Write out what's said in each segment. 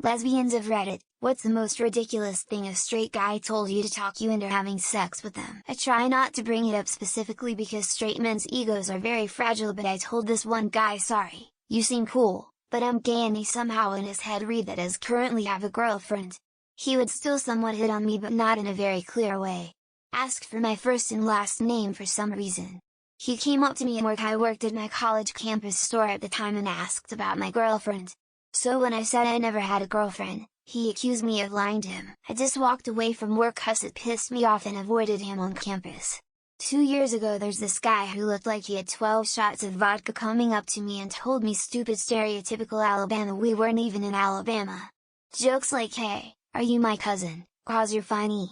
Lesbians of Reddit, what's the most ridiculous thing a straight guy told you to talk you into having sex with them? I try not to bring it up specifically because straight men's egos are very fragile, but I told this one guy, sorry, you seem cool, but I'm gay, and he somehow in his head read that as currently have a girlfriend. He would still somewhat hit on me, but not in a very clear way. Asked for my first and last name for some reason. He came up to me at work. I worked at my college campus store at the time and asked about my girlfriend. So when I said I never had a girlfriend, he accused me of lying to him. I just walked away from work 'cause it pissed me off and avoided him on campus. 2 years ago there's this guy who looked like he had 12 shots of vodka coming up to me and told me stupid stereotypical Alabama. We weren't even in Alabama. Jokes like, hey, are you my cousin, 'cause you're funny.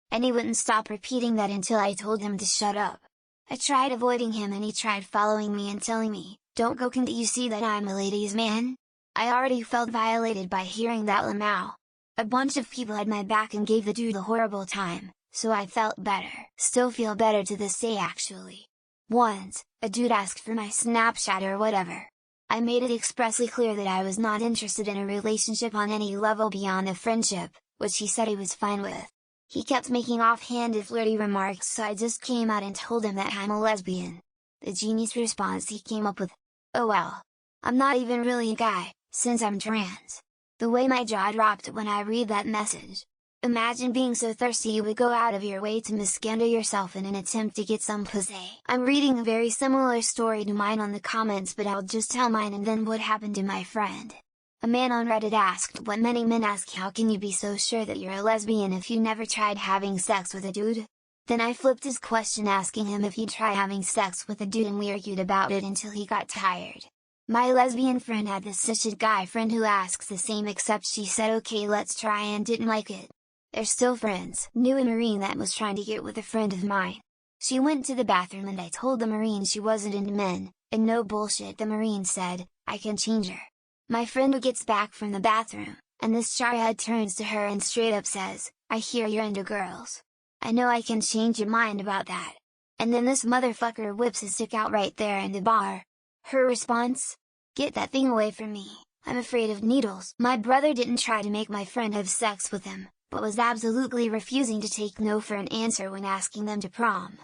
And he wouldn't stop repeating that until I told him to shut up. I tried avoiding him and he tried following me and telling me, don't go, can't you see that I'm a ladies' man? I already felt violated by hearing that lamau. A bunch of people had my back and gave the dude a horrible time, so I felt better. Still feel better to this day actually. Once, a dude asked for my Snapchat or whatever. I made it expressly clear that I was not interested in a relationship on any level beyond a friendship, which he said he was fine with. He kept making offhanded flirty remarks, so I just came out and told him that I'm a lesbian. The genius response he came up with, oh well, I'm not even really a guy, since I'm trans. The way my jaw dropped when I read that message. Imagine being so thirsty you would go out of your way to misgender yourself in an attempt to get some pussy. I'm reading a very similar story to mine on the comments, but I'll just tell mine and then what happened to my friend. A man on Reddit asked what many men ask, how can you be so sure that you're a lesbian if you never tried having sex with a dude? Then I flipped his question asking him if he'd try having sex with a dude, and we argued about it until he got tired. My lesbian friend had this cishet guy friend who asks the same, except she said okay let's try and didn't like it. They're still friends. Knew a Marine that was trying to get with a friend of mine. She went to the bathroom and I told the Marine she wasn't into men, and no bullshit, the Marine said, I can change her. My friend gets back from the bathroom, and this jarhead turns to her and straight up says, I hear you're into girls. I know I can change your mind about that. And then this motherfucker whips his dick out right there in the bar. Her response? Get that thing away from me, I'm afraid of needles. My brother didn't try to make my friend have sex with him, but was absolutely refusing to take no for an answer when asking them to prom.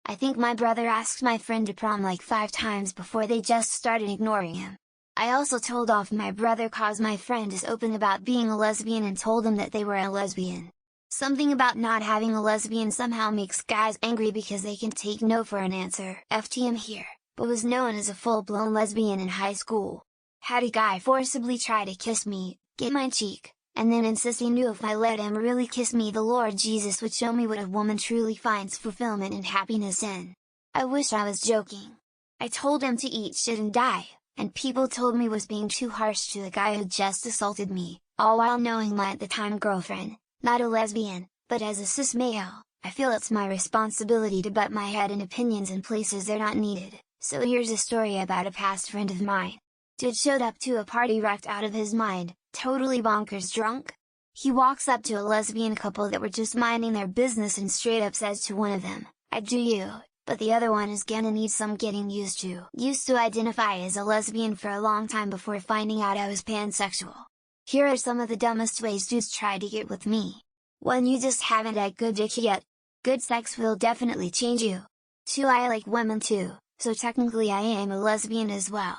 I think my brother asked my friend to prom like 5 times before they just started ignoring him. I also told off my brother 'cause my friend is open about being a lesbian and told them that they were a lesbian. Something about not having a lesbian somehow makes guys angry because they can take no for an answer. FTM here, but was known as a full-blown lesbian in high school. Had a guy forcibly try to kiss me, get my cheek, and then insist he knew if I let him really kiss me the Lord Jesus would show me what a woman truly finds fulfillment and happiness in. I wish I was joking. I told him to eat shit and die, and people told me was being too harsh to the guy who just assaulted me, all while knowing my at the time girlfriend, not a lesbian, but as a cis male, I feel it's my responsibility to butt my head in opinions in places they're not needed. So here's a story about a past friend of mine. Dude showed up to a party wrecked out of his mind, totally bonkers drunk. He walks up to a lesbian couple that were just minding their business and straight up says to one of them, I do you, but the other one is gonna need some getting used to. Used to identify as a lesbian for a long time before finding out I was pansexual. Here are some of the dumbest ways dudes tried to get with me. 1. You just haven't had good dick yet. Good sex will definitely change you. 2. I like women too, so technically I am a lesbian as well.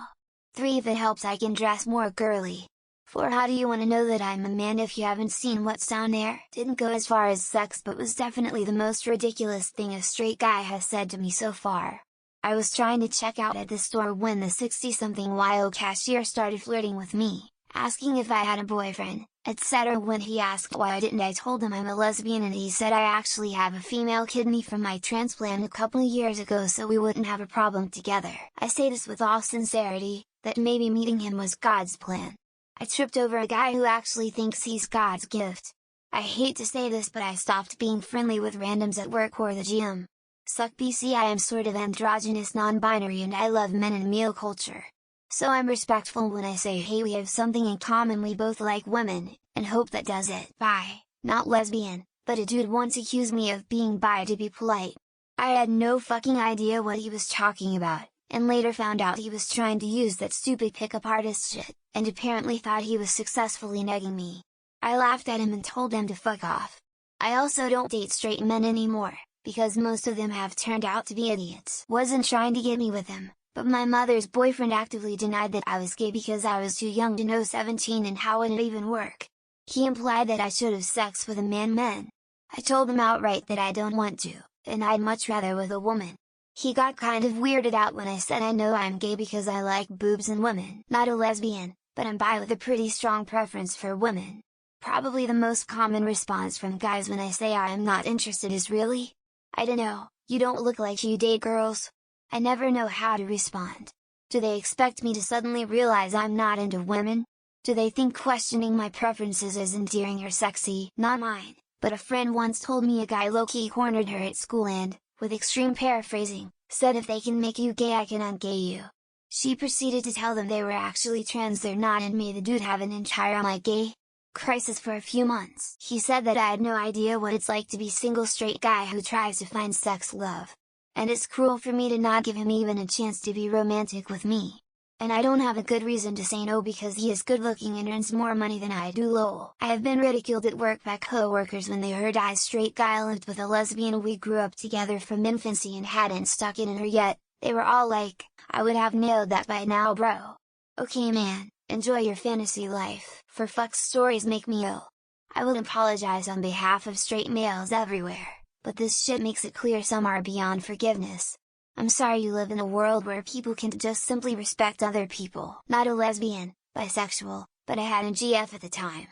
3. If it helps I can dress more girly. 4. How do you wanna know that I'm a man if you haven't seen what's down there? Didn't go as far as sex, but was definitely the most ridiculous thing a straight guy has said to me so far. I was trying to check out at the store when the 60-something YO cashier started flirting with me, asking if I had a boyfriend, etc. When he asked why I didn't, I told him I'm a lesbian and he said I actually have a female kidney from my transplant a couple years ago so we wouldn't have a problem together. I say this with all sincerity, that maybe meeting him was God's plan. I tripped over a guy who actually thinks he's God's gift. I hate to say this, but I stopped being friendly with randoms at work or the gym. Suck BC, I am sort of androgynous non-binary and I love men and meal culture. So I'm respectful when I say hey we have something in common, we both like women, and hope that does it. Bi, not lesbian, but a dude once accused me of being bi to be polite. I had no fucking idea what he was talking about, and later found out he was trying to use that stupid pickup artist shit, and apparently thought he was successfully negging me. I laughed at him and told him to fuck off. I also don't date straight men anymore, because most of them have turned out to be idiots. Wasn't trying to get me with him, but my mother's boyfriend actively denied that I was gay because I was too young to know 17 and how would it even work. He implied that I should have sex with a man. I told him outright that I don't want to, and I'd much rather with a woman. He got kind of weirded out when I said I know I'm gay because I like boobs and women. Not a lesbian, but I'm bi with a pretty strong preference for women. Probably the most common response from guys when I say I am not interested is really? I don't know, you don't look like you date girls. I never know how to respond. Do they expect me to suddenly realize I'm not into women? Do they think questioning my preferences is endearing or sexy? Not mine, but a friend once told me a guy low-key cornered her at school and, with extreme paraphrasing, said if they can make you gay I can ungay you. She proceeded to tell them they were actually trans they're not and made the dude have an entire "am I gay?" crisis for a few months. He said that I had no idea what it's like to be single straight guy who tries to find sex love. And it's cruel for me to not give him even a chance to be romantic with me. And I don't have a good reason to say no because he is good looking and earns more money than I do lol. I have been ridiculed at work by co-workers when they heard I straight guy lived with a lesbian. We grew up together from infancy and hadn't stuck it in her yet. They were all like, I would have nailed that by now bro. Okay man, enjoy your fantasy life, for fuck's stories make me ill. I will apologize on behalf of straight males everywhere, but this shit makes it clear some are beyond forgiveness. I'm sorry you live in a world where people can't just simply respect other people. Not a lesbian, bisexual, but I had a GF at the time.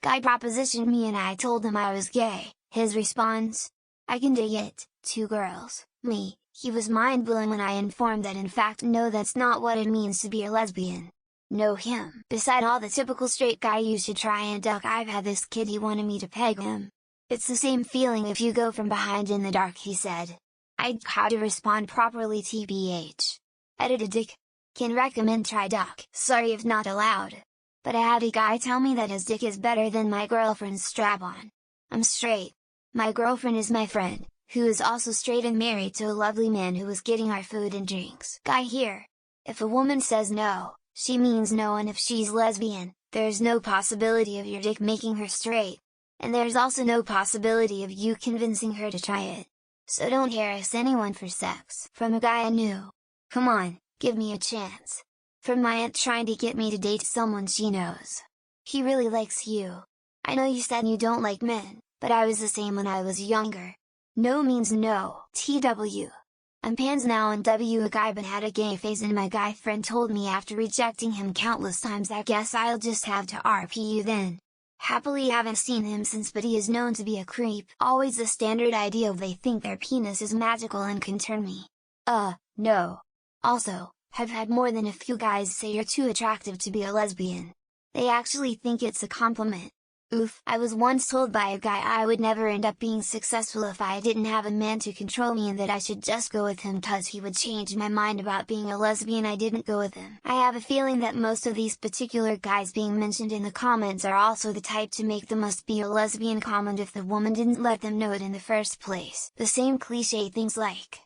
Guy propositioned me and I told him I was gay. His response? I can dig it, 2 girls, me. He was mind blown when I informed that in fact no, that's not what it means to be a lesbian. No him. Beside all the typical straight guy you should try and duck, I've had this kid he wanted me to peg him. It's the same feeling if you go from behind in the dark, he said. How to respond properly tbh. Edited dick. Can recommend try duck. Sorry if not allowed. But I had a guy tell me that his dick is better than my girlfriend's strap-on. I'm straight. My girlfriend is my friend, who is also straight and married to a lovely man who was getting our food and drinks. Guy here. If a woman says no, she means no, and if she's lesbian, there's no possibility of your dick making her straight. And there's also no possibility of you convincing her to try it. So don't harass anyone for sex. From a guy I knew. Come on, give me a chance. From my aunt trying to get me to date someone she knows. He really likes you. I know you said you don't like men, but I was the same when I was younger. No means no. TW. I'm pans now and a guy but had a gay phase and my guy friend told me after rejecting him countless times I guess I'll just have to RP you then. Happily haven't seen him since, but he is known to be a creep. Always the standard idea of they think their penis is magical and can turn me. No. Also, have had more than a few guys say you're too attractive to be a lesbian. They actually think it's a compliment. Oof. I was once told by a guy I would never end up being successful if I didn't have a man to control me and that I should just go with him cause he would change my mind about being a lesbian. I didn't go with him. I have a feeling that most of these particular guys being mentioned in the comments are also the type to make the must be a lesbian comment if the woman didn't let them know it in the first place. The same cliche things like,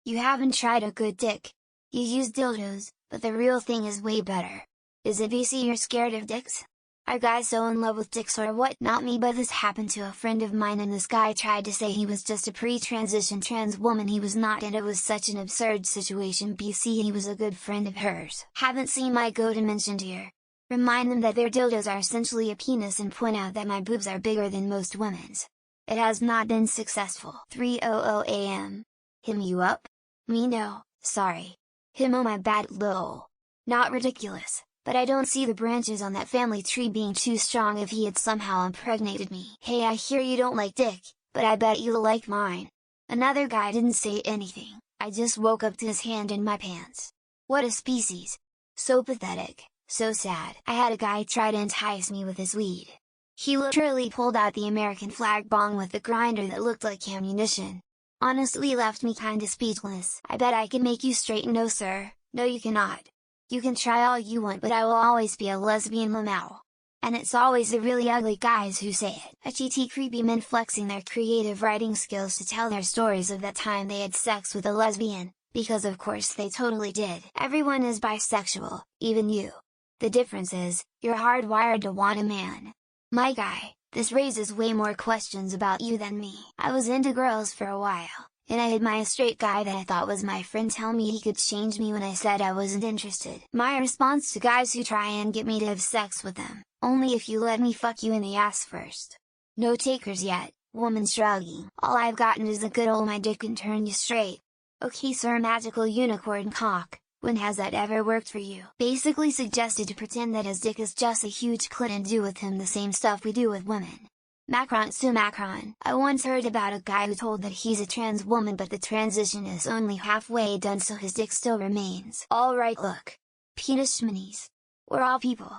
you haven't tried a good dick. You use dildos, but the real thing is way better. Is it BC you're scared of dicks? Are guys so in love with dicks or what? Not me, but this happened to a friend of mine and this guy tried to say he was just a pre-transition trans woman. He was not, and it was such an absurd situation. BC, he was a good friend of hers. Haven't seen my go-to mentioned here. Remind them that their dildos are essentially a penis and point out that my boobs are bigger than most women's. It has not been successful. 3:00 AM. Him you up? Me no, sorry. Him oh my bad lol. Not ridiculous. But I don't see the branches on that family tree being too strong if he had somehow impregnated me. Hey, I hear you don't like dick, but I bet you'll like mine. Another guy didn't say anything, I just woke up to his hand in my pants. What a species! So pathetic, so sad. I had a guy try to entice me with his weed. He literally pulled out the American flag bong with a grinder that looked like ammunition. Honestly left me kinda speechless. I bet I can make you straight. No sir, no you cannot. You can try all you want, but I will always be a lesbian lamau. And it's always the really ugly guys who say it. HT creepy men flexing their creative writing skills to tell their stories of that time they had sex with a lesbian, Because of course they totally did. Everyone is bisexual, even you. The difference is, you're hardwired to want a man. My guy, this raises way more questions about you than me. I was into girls for a while, and I had my straight guy that I thought was my friend tell me he could change me when I said I wasn't interested. My response to guys who try and get me to have sex with them: only if you let me fuck you in the ass first. No takers yet, woman shrugging. All I've gotten is a good ol' my dick can turn you straight. Okay sir, magical unicorn cock, when has that ever worked for you? Basically suggested to pretend that his dick is just a huge clit and do with him the same stuff we do with women. Macron to Macron. I once heard about a guy who told that he's a trans woman but the transition is only halfway done so his dick still remains. Alright look. Penis schminies. We're all people.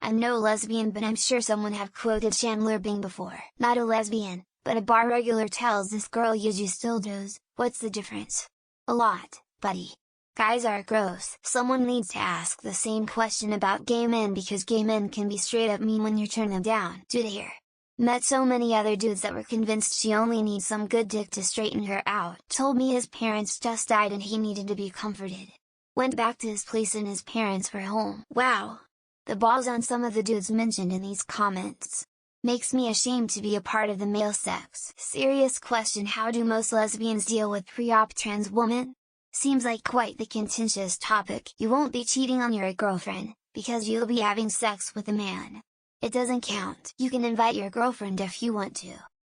I'm no lesbian but I'm sure someone have quoted Chandler Bing before. Not a lesbian, but a bar regular tells this girl you still does, what's the difference? A lot, buddy. Guys are gross. Someone needs to ask the same question about gay men because gay men can be straight up mean when you turn them down. Dude here. Met so many other dudes that were convinced she only needs some good dick to straighten her out. Told me his parents just died and he needed to be comforted. Went back to his place and his parents were home. Wow! The balls on some of the dudes mentioned in these comments. Makes me ashamed to be a part of the male sex. Serious question: how do most lesbians deal with pre-op trans women? Seems like quite the contentious topic. You won't be cheating on your girlfriend, because you'll be having sex with a man. It doesn't count. You can invite your girlfriend if you want to.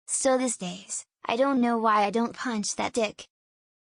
Still these days, I don't know why I don't punch that dick.